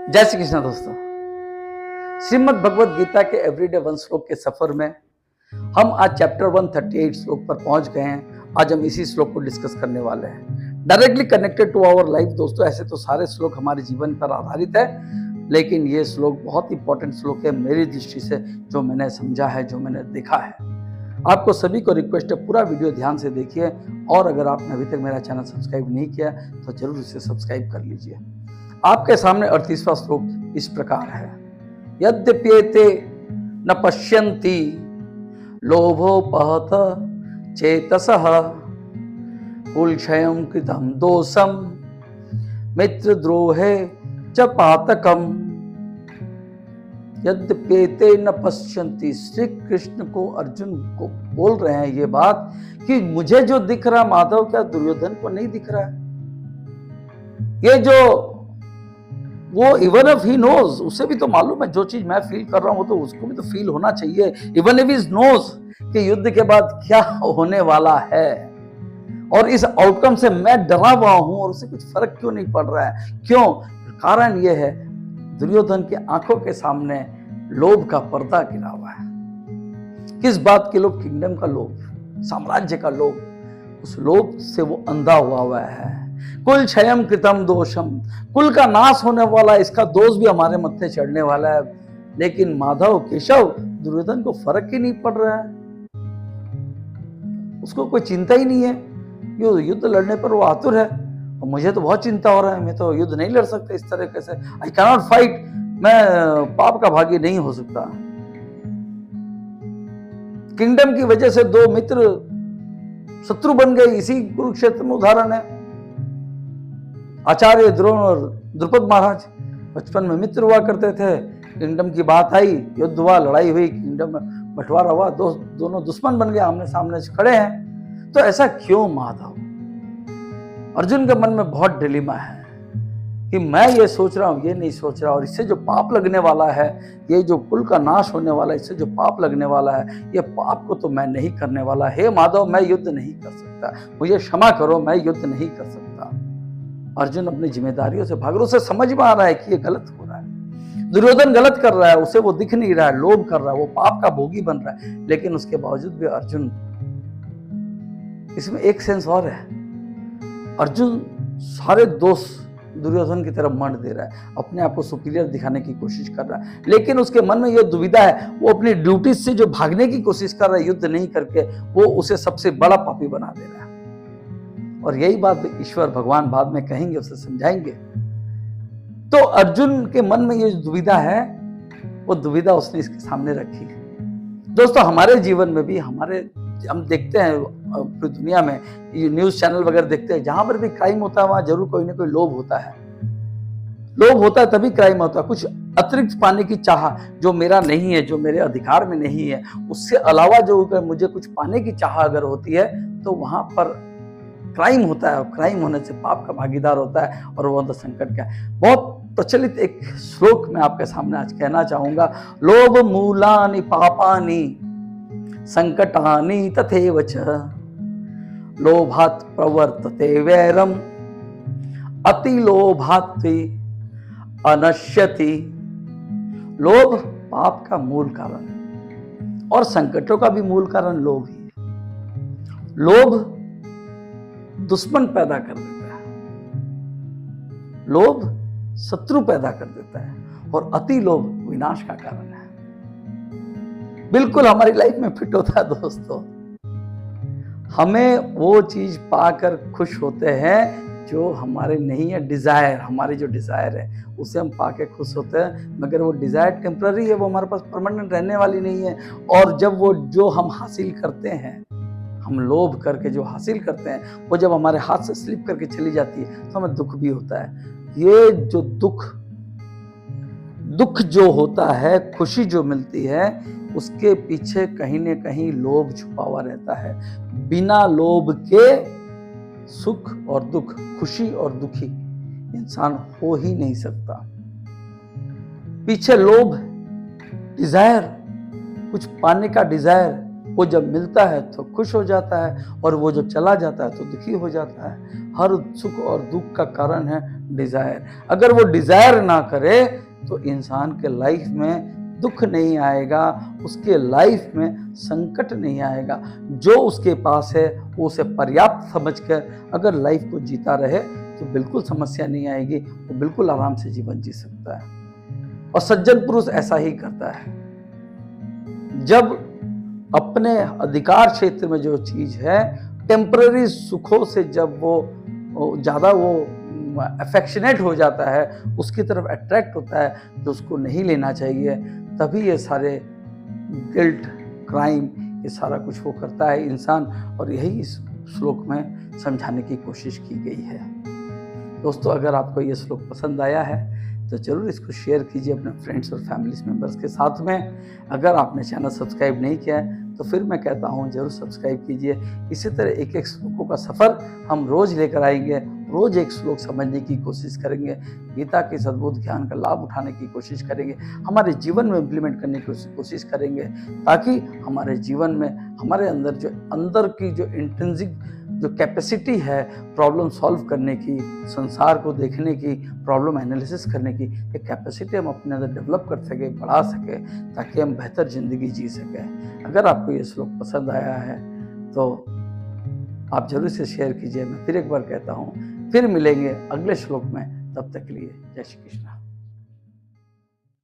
जय श्री कृष्ण दोस्तों। श्रीमद् भगवद गीता के एवरीडे वन श्लोक के सफर में हम आज चैप्टर 138 श्लोक पर पहुंच गए हैं। आज हम इसी श्लोक को डिस्कस करने वाले हैं, directly connected to our life. दोस्तों, ऐसे तो सारे श्लोक हमारे जीवन पर आधारित है, लेकिन ये श्लोक बहुत इंपॉर्टेंट श्लोक है मेरी दृष्टि से, जो मैंने समझा है, जो मैंने देखा है। आपको सभी को रिक्वेस्ट है, पूरा वीडियो ध्यान से देखिए, और अगर आपने अभी तक मेरा चैनल सब्सक्राइब नहीं किया तो जरूर इसे सब्सक्राइब कर लीजिए। आपके सामने 38वां श्लोक इस प्रकार है। यद्यप्येते न पश्यन्ति लोभोपहत चेतसः कुलक्षयं कृतं दोषं मित्रद्रोहे च पातकम्। यद्यप्येते न पश्यन्ति, श्री कृष्ण को अर्जुन को बोल रहे हैं ये बात कि मुझे जो दिख रहा माधव, क्या दुर्योधन को नहीं दिख रहा है? ये जो वो इवन इफ ही नोज, उसे भी तो मालूम है जो चीज मैं फील कर रहा हूं तो उसको भी तो फील होना चाहिए। इवन इफ ही नोज कि युद्ध के बाद क्या होने वाला है और इस आउटकम से मैं डरा हुआ हूं और उसे कुछ फर्क क्यों नहीं पड़ रहा है? क्यों? कारण यह है, दुर्योधन की आंखों के सामने लोभ का पर्दा गिरा हुआ है। किस बात के लोभ? किंगडम का लोभ, साम्राज्य का लोभ। उस लोभ से वो अंधा हुआ है। कुल क्षयम कृतम दोषम, कुल का नाश होने वाला, इसका दोष भी हमारे मत्थे चढ़ने वाला है। लेकिन माधव, केशव, दुर्योधन को फर्क ही नहीं पड़ रहा है, उसको कोई चिंता ही नहीं है। युद्ध लड़ने पर वो आतुर है और मुझे तो बहुत चिंता हो रहा है, मैं तो युद्ध नहीं लड़ सकता इस तरीके से। आई कैन नॉट फाइट, मैं पाप का भागी नहीं हो सकता। किंगडम की वजह से दो मित्र शत्रु बन गए, इसी कुरुक्षेत्र में उदाहरण है। आचार्य द्रोण और द्रुपद महाराज बचपन में मित्र हुआ करते थे। किंगडम की बात आई, युद्ध हुआ, लड़ाई हुई, किंगडम में बंटवारा हुआ, दोनों दुश्मन बन गए, आमने सामने खड़े हैं। तो ऐसा क्यों माधव? अर्जुन के मन में बहुत डिलेमा है कि मैं ये सोच रहा हूं, ये नहीं सोच रहा, और इससे जो पाप लगने वाला है, ये जो कुल का नाश होने वाला है, इससे जो पाप लगने वाला है, ये पाप को तो मैं नहीं करने वाला। हे माधव, मैं युद्ध नहीं कर सकता, मुझे क्षमा करो, मैं युद्ध नहीं कर सकता। अर्जुन अपनी जिम्मेदारियों से भाग रहा है। उसे समझ में आ रहा है कि ये गलत हो रहा है, दुर्योधन गलत कर रहा है, उसे वो दिख नहीं रहा है, लोभ कर रहा है, वो पाप का भोगी बन रहा है। लेकिन उसके बावजूद भी अर्जुन, इसमें एक सेंस और है, अर्जुन सारे दोष दुर्योधन की तरफ मंड दे रहा है, अपने आप को सुपीरियर दिखाने की कोशिश कर रहा है। लेकिन उसके मन में यह दुविधा है, वो अपनी ड्यूटी से जो भागने की कोशिश कर रहा है युद्ध नहीं करके, वो उसे सबसे बड़ा पापी बना दे रहा है। और यही बात ईश्वर भगवान बाद में कहेंगे, उसे समझाएंगे। तो अर्जुन के मन में ये दुविधा है, वो दुविधा उसने इसके सामने रखी। दोस्तों, हमारे जीवन में भी, हम देखते हैं पूरी दुनिया में, ये न्यूज चैनल वगैरह देखते हैं, जहां पर भी क्राइम होता है वहां जरूर कोई ना कोई लोभ होता है। लोभ होता है तभी क्राइम होता है। कुछ अतिरिक्त पाने की चाह, जो मेरा नहीं है, जो मेरे अधिकार में नहीं है, उससे अलावा जो मुझे कुछ पाने की चाह अगर होती है, तो वहां पर क्राइम होता है। और क्राइम होने से पाप का भागीदार होता है, और वो अंदर संकट का है। बहुत प्रचलित एक श्लोक मैं आपके सामने आज कहना चाहूंगा। लोभ मूलानि पापानि संकटानि तथैव च, लोभात् प्रवर्तते वैरम अति लोभात् अनश्यति। लोभ पाप का मूल कारण और संकटों का भी मूल कारण लोभ ही है। लोभ दुश्मन पैदा कर देता है, लोभ शत्रु पैदा कर देता है, और अति लोभ विनाश का कारण है। बिल्कुल हमारी लाइफ में फिट होता है दोस्तों। हमें वो चीज पाकर खुश होते हैं जो हमारे नहीं है। डिजायर, हमारी जो डिजायर है उसे हम पाके खुश होते हैं, मगर वो डिजायर टेम्पररी है, वो हमारे पास परमानेंट रहने वाली नहीं है। और जब वो जो हम हासिल करते हैं, हम लोभ करके जो हासिल करते हैं, वो जब हमारे हाथ से स्लिप करके चली जाती है तो हमें दुख भी होता है। ये जो दुख जो होता है, खुशी जो मिलती है, उसके पीछे कहीं न कहीं लोभ छुपा हुआ रहता है। बिना लोभ के सुख और दुख, खुशी और दुखी इंसान हो ही नहीं सकता। पीछे लोभ, डिजायर, कुछ पाने का डिजायर, वो जब मिलता है तो खुश हो जाता है, और वो जब चला जाता है तो दुखी हो जाता है। हर सुख और दुख का कारण है डिजायर। अगर वो डिजायर ना करे तो इंसान के लाइफ में दुख नहीं आएगा, उसके लाइफ में संकट नहीं आएगा। जो उसके पास है वो उसे पर्याप्त समझकर अगर लाइफ को जीता रहे तो बिल्कुल समस्या नहीं आएगी, वो बिल्कुल आराम से जीवन जी सकता है। और सज्जन पुरुष ऐसा ही करता है। जब अपने अधिकार क्षेत्र में जो चीज है, टेम्पररी सुखों से जब वो ज्यादा वो अफेक्शनेट हो जाता है, उसकी तरफ अट्रैक्ट होता है, तो उसको नहीं लेना चाहिए। तभी ये सारे गिल्ट, क्राइम, ये सारा कुछ वो करता है इंसान, और यही इस श्लोक में समझाने की कोशिश की गई है। दोस्तों, अगर आपको ये श्लोक पसंद आया है तो ज़रूर इसको शेयर कीजिए अपने फ्रेंड्स और फैमिली मेम्बर्स के साथ में। अगर आपने चैनल सब्सक्राइब नहीं किया है तो फिर मैं कहता हूँ ज़रूर सब्सक्राइब कीजिए। इसी तरह एक एक श्लोकों का सफ़र हम रोज़ लेकर आएंगे, रोज़ एक श्लोक समझने की कोशिश करेंगे, गीता के सद्बुद्ध ज्ञान का लाभ उठाने की कोशिश करेंगे, हमारे जीवन में इम्प्लीमेंट करने की कोशिश करेंगे, ताकि हमारे जीवन में हमारे अंदर की जो इंट्रिंसिक जो कैपेसिटी है प्रॉब्लम सॉल्व करने की, संसार को देखने की, प्रॉब्लम एनालिसिस करने की, ये कैपेसिटी हम अपने अंदर डेवलप कर सके, बढ़ा सके, ताकि हम बेहतर ज़िंदगी जी सकें। अगर आपको ये श्लोक पसंद आया है तो आप जरूर इसे शेयर कीजिए। मैं फिर एक बार कहता हूँ, फिर मिलेंगे अगले श्लोक में। तब तक के लिए जय श्री कृष्ण।